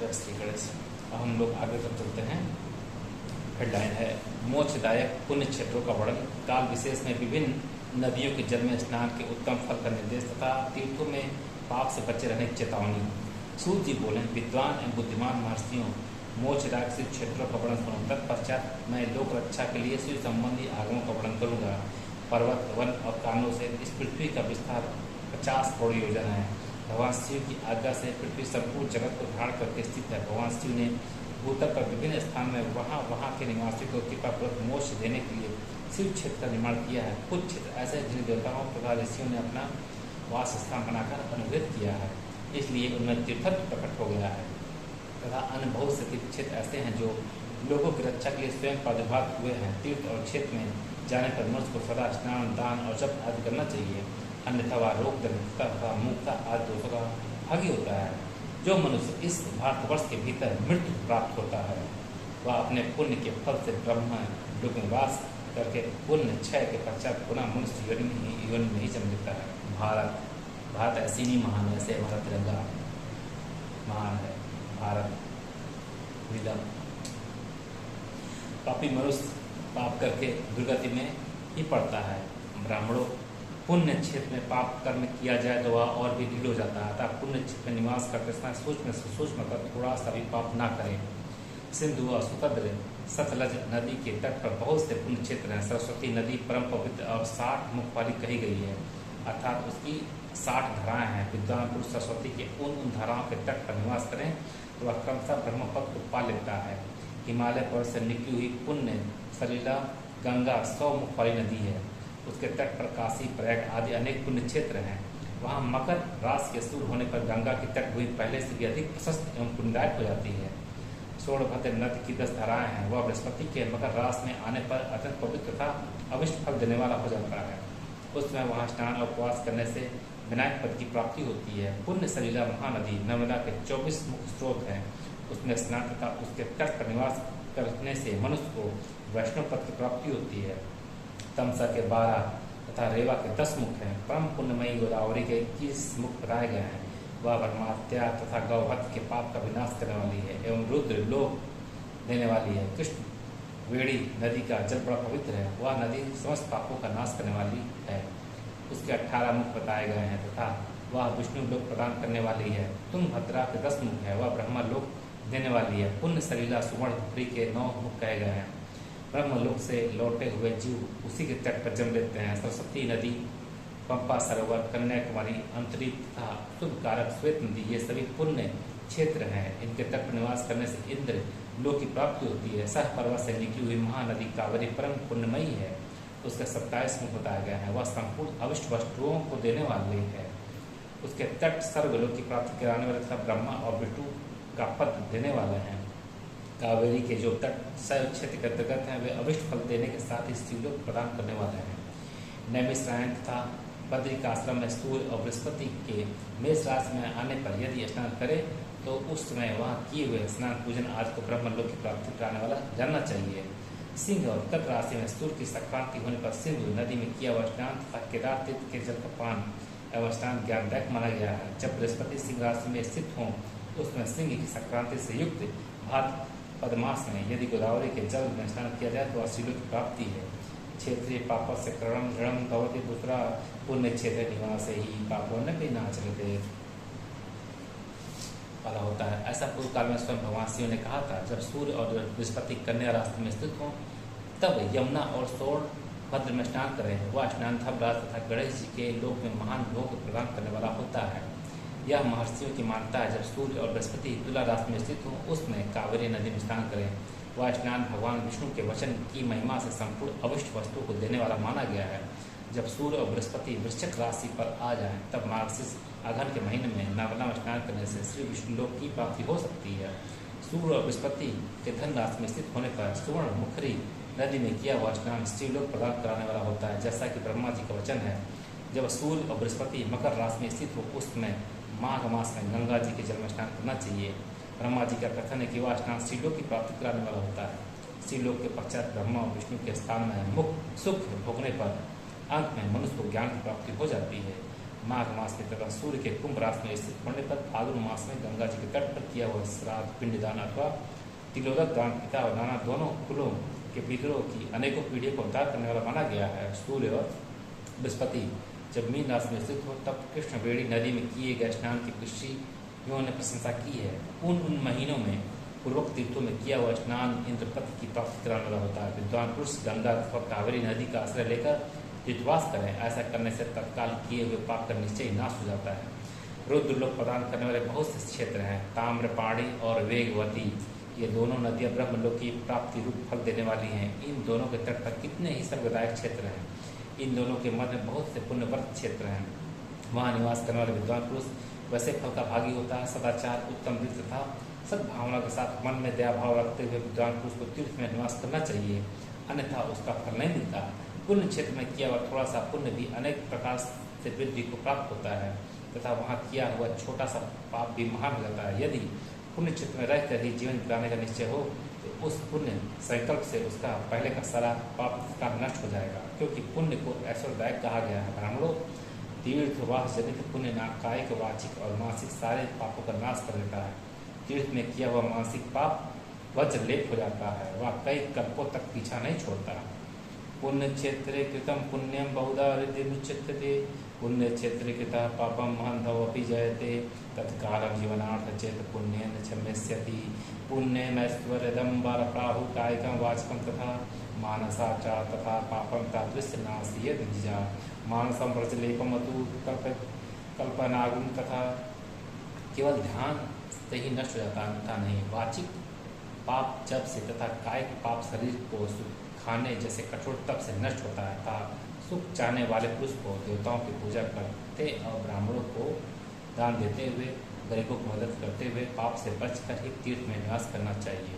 जय श्री गणेश। अब हम लोग आगे तक चलते हैं। हेडलाइन है मोक्षदायक पुण्य क्षेत्रों का वर्णन। काल विशेष में विभिन्न नदियों के जल में स्नान के उत्तम फल का निर्देश तथा तीर्थों में पाप से बचे रहने की चेतावनी। सूत जी बोले, विद्वान एवं बुद्धिमान महर्षियों, मोक्षदायक शिव क्षेत्रों का वर्णन करूँ। तत्पश्चात मैं लोक रक्षा के लिए शिव संबंधी आगमों का वर्णन करूँगा। पर्वत, वन और कानों से इस पृथ्वी का विस्तार 50 करोड़ योजना है। भगवान शिव की आज्ञा से पृथ्वी संपूर्ण जगत को धारण करके स्थित है। भगवान शिव ने भूतल पर विभिन्न स्थान में वहाँ के निवासियों को कृपापूर्वक मोक्ष देने के लिए शिव क्षेत्र का निर्माण किया है। कुछ क्षेत्र ऐसे हैं जिन देवताओं तथा ऋषियों ने अपना वास स्थान बनाकर अनुग्रहित किया है, इसलिए उनमें तीर्थत्व प्रकट हो गया है। तथा अन्य बहुत से तीर्थ क्षेत्र ऐसे हैं जो लोगों की रक्षा के लिए स्वयं प्रादुर्भाव हुए हैं। तीर्थ और क्षेत्र में जाने पर मनुष्य को सदा स्नान, दान और जप आदि करना चाहिए, अन्यथा वह रोग, दरिद्रता तथा मूर्खता आदि दोषों का भागी होता है। जो मनुष्य इस भारतवर्ष के भीतर मृत्यु प्राप्त होता है, वह अपने पुण्य के फल से ब्रह्म लोक में वास करके पुण्य क्षय के पश्चात पुनः मनुष्य योनि में ही जन्म लेता है। भारत ऐसी नहीं महान है, ऐसे हमारा तिरंगा महान है। भारत विदम पापी मनुष्य पाप करके दुर्गति में ही पड़ता है। ब्राह्मणों, पुण्य क्षेत्र में पाप कर्म किया जाए तो वह और भी दृढ़ हो जाता है। अतः पुण्य क्षेत्र में निवास करते समय सूक्ष्म से सूक्ष्म कर थोड़ा सा भी पाप ना करें। सिंधु और सुतद्र सतलज नदी के तट पर बहुत से पुण्य क्षेत्र हैं। सरस्वती नदी परम पवित्र और 60 मुख वाली कही गई है, अर्थात उसकी 60 धाराएं हैं। विद्वान पुरुष सरस्वती के उन धाराओं के तट पर निवास करें तो वह क्रमशः ब्रह्म पद को पा लेता है। हिमालय पर्वत से निकली हुई पुण्य सलीला गंगा 100 मुख वाली नदी है। उसके तट पर काशी, प्रयाग आदि अनेक पुण्य क्षेत्र हैं। वहाँ मकर रास के शुरू होने पर गंगा की तटभूमि पहले से भी अधिक प्रशस्त एवं पुण्यदायक हो जाती है। सोनभद्र नदी की 10 धाराएं हैं। वह बृहस्पति के मकर रास में आने पर अत्यंत पवित्र तथा अविष्ट फल देने वाला हो जाता है। उस समय वहाँ स्नान और उपवास करने से विनायक पद की प्राप्ति होती है। पुण्य सलीला महानदी नर्मदा के 24 मुख्य स्रोत हैं। उसमें स्नान तथा उसके तट पर निवास करने से मनुष्य को वैष्णव पद की प्राप्ति होती है। तमसा के 12 तथा रेवा के 10 मुख हैं। परम पुण्यमयी गोदावरी के 21 मुख बताए गए हैं। वह ब्रह्महत्या तथा गौहत्या के पाप का विनाश करने वाली है एवं रुद्र लोक देने वाली है। कृष्ण वेणी नदी का जल बड़ा पवित्र है। वह नदी समस्त पापों का नाश करने वाली है। उसके 18 मुख बताए गए हैं तथा वह विष्णु लोक प्रदान करने वाली है। तुंगभद्रा के 10 मुख है। वह ब्रह्मा लोक देने वाली है। पुण्य सलीला सुवर्णपुरी के 9 मुख कहे गए हैं। ब्रह्मलोक से लौटे हुए जीव उसी के तट पर जन्म लेते हैं। सरस्वती नदी, पंपा सरोवर, कन्याकुमारी, अंतरिक्ष तथा शुभ कारक श्वेत नदी, ये सभी पुण्य क्षेत्र हैं। इनके तट पर निवास करने से इंद्र लोक की प्राप्ति होती है। सह पर्वत से निकली हुई महानदी कावेरी परम पुण्यमयी है। उसके 27 मुख बताया गया है। वह संपूर्ण अविष्ट वस्तुओं को देने वाली है। उसके तट सर्वलोक की प्राप्ति कराने वाले तथा ब्रह्मा और विष्णु का पद देने वाले हैं। कावेरी के जो तट शैव क्षेत्र के अंतर्गत हैं, वे अविष्ट फल देने के साथ ही शिवलोक प्रदान करने वाले हैं। नैमिषारण्य तथा बद्रिकाश्रम में सूर्य और बृहस्पति के मेष राशि में आने पर यदि स्नान करे तो उस समय वहाँ किए हुए स्नान पूजन आदि को ब्रह्मलोक की प्राप्ति कराने वाला जानना चाहिए। सिंह और कर्क राशि में सूर्य की संक्रांति होने पर सिंधु नदी में किया हुआ स्नान तथा केदार तीर्थ के जल का पान एवं स्नान ज्ञानदायक माना गया है। जब बृहस्पति सिंह राशि में स्थित हों उसमें सिंह की संक्रांति से युक्त भात पद्मास में यदि गोदावरी के जल में स्नान किया जाए तो शिवलोक की प्राप्ति है। क्षेत्रीय पाप से करणम ऋणम भवति। दूसरा पुण्य क्षेत्र निवास ही पापों न भी नाचते वाला होता है। ऐसा पूर्व काल में स्वयं भगवान शिव ने कहा था। जब सूर्य और बृहस्पति कन्या राशि में स्थित हों तब यमुना और सोनभद्र में स्नान करें। वह स्नान धर्मराज तथा गणेश जी के लोक में महान भोग प्रदान करने वाला होता है। यह महर्षियों की मान्यता है। जब सूर्य और बृहस्पति तुला राशि में स्थित हों उसमें कावेरी नदी में स्नान करें। वह स्नान भगवान विष्णु के वचन की महिमा से संपूर्ण अविष्ट वस्तुओं को देने वाला माना गया है। जब सूर्य और बृहस्पति वृश्चिक राशि पर आ जाएं तब मार्गशीर्ष अघन के महीने में नर्मदा में स्नान करने से श्री विष्णु लोक की प्राप्ति हो सकती है। सूर्य और बृहस्पति के धन राशि में स्थित होने पर सुवर्ण मुखरी नदी में किया हुआ स्नान शिवलोक प्रदान कराने वाला होता है। जैसा कि ब्रह्मा जी का वचन है, जब सूर्य और बृहस्पति मकर राशि में स्थित हो उस समय माघ मास में गंगा जी के जल में स्नान करना चाहिए। ब्रह्मा जी का कथन है कि वह स्नान शिवलोक की प्राप्ति कराने वाला होता है। शिवलोक के पश्चात ब्रह्मा और विष्णु के स्थान में मुख सुख भोगने पर अंत में मनुष्य को ज्ञान की प्राप्ति हो जाती है। माघ मास में तथा सूर्य के कुंभ राशि में स्थित होने पर फाल्गुन मास में गंगा जी के तट पर किया हुआ श्राद्ध, पिंडदान अथवा तिलोदक दान पिता और नाना दोनों कुलों के पितरों की अनेकों पीढ़ियों को उद्धार करने वाला माना गया है। सूर्य और बृहस्पति जब मीन राशि में स्थित हो तब कृष्णवेणी नदी में किए गए स्नान की ऋषियों ने प्रशंसा की है। उन महीनों में पूर्वक तीर्थों में किया हुआ स्नान इंद्रपति की प्राप्ति कराने वाला होता है। विद्वान पुरुष गंगा अथवा कावेरी नदी का आश्रय लेकर ऋतुवास करें। ऐसा करने से तत्काल किए हुए पाप का निश्चय नाश हो जाता है। रुद्र लोक प्रदान करने वाले बहुत से क्षेत्र हैं। ताम्रपाणी और वेगवती ये दोनों नदियां ब्रह्मलोक की प्राप्ति रूप फल देने वाली हैं। इन दोनों के तट पर कितने ही स्वर्गदायक क्षेत्र हैं। इन दोनों के मध्य में बहुत से पुण्यवर्त क्षेत्र हैं। वहाँ निवास करने वाले विद्वान पुरुष वैसे फल का भागी होता है। सदाचार, उत्तम वृत्ति तथा सद्भावना के साथ मन में दया भाव रखते हुए विद्वान पुरुष को तीर्थ में निवास करना चाहिए, अन्यथा उसका फल नहीं मिलता। पुण्य क्षेत्र में किया हुआ थोड़ा सा पुण्य भी अनेक प्रकार से वृद्धि को प्राप्त होता है तथा वहाँ किया हुआ छोटा सा पाप भी महान हो जाता है। यदि पुण्य क्षेत्र में रहकर ही जीवन बिताने का निश्चय हो तो उस पुण्य संकल्प से उसका पहले का सारा पाप का नष्ट हो जाएगा, क्योंकि पुण्य को ऐश्वर्यदायक कहा गया है। ब्राह्मणों, तीर्थवास जनित पुण्य कायिक, वाचिक और मानसिक सारे पापों का नाश कर देता है। तीर्थ में किया हुआ मानसिक पाप वज्रलेप हो जाता है, वह कई कल्पों तक पीछा नहीं छोड़ता। पुण्य क्षेत्रे कृतम पुण्यम बहुधा हृदयमुच्यते, पुण्य क्षेत्रे कृतः पापम महन्तमपि जयते, तत्कालं जीवनार्थ चेत पुण्येन क्षम्यस्यति। पुण्यमैश्वर्यदं वरप्राहु कायिकं वाचकं तथा मानसा च तथा पापं तादृश नास्ति यद्विजा। मानसं व्रजलेपमतु कल्पनागुं तथा केवल ध्यान से ही नष्ट हो जाता, अन्यथा नहीं। वाचिक पाप जब से तथा कायिक पाप शरीर को खाने जैसे कठोर तप से नष्ट होता है तथा सुख चाहने वाले पुरुष को देवताओं की पूजा करते और ब्राह्मणों को दान देते हुए, गरीबों को मदद करते हुए पाप से बचकर ही तीर्थ में निवास करना चाहिए।